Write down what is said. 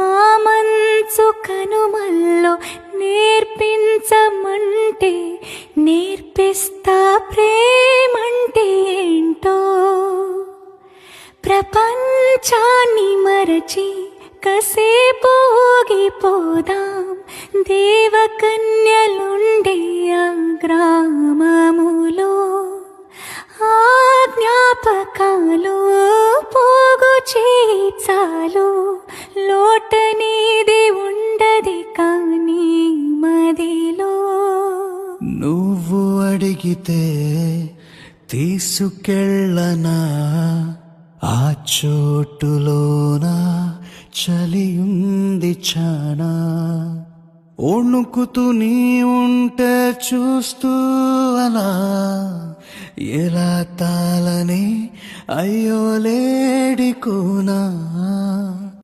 ఆ మంచు కనుమల్లో నేర్పించమంటే నేర్పిస్తా ప్రేమంటే ఏంటో. ప్రపంచాన్ని మరచి కసేపు ఊగిపోదాం దేవకన్యలుండే ఆ గ్రామములో. ఆ జ్ఞాపకాలు పోగు చేచాలు లోటనేది ఉండది కానీ మదిలో. నువ్వు అడిగితే తీసుకెళ్ళనా ఆ చోటులోన చలియుంది చానా. వణుకుతూ నీ ఉంటే చూస్తూ అలా ఎలా తాళని అయ్యో లేడికోనా.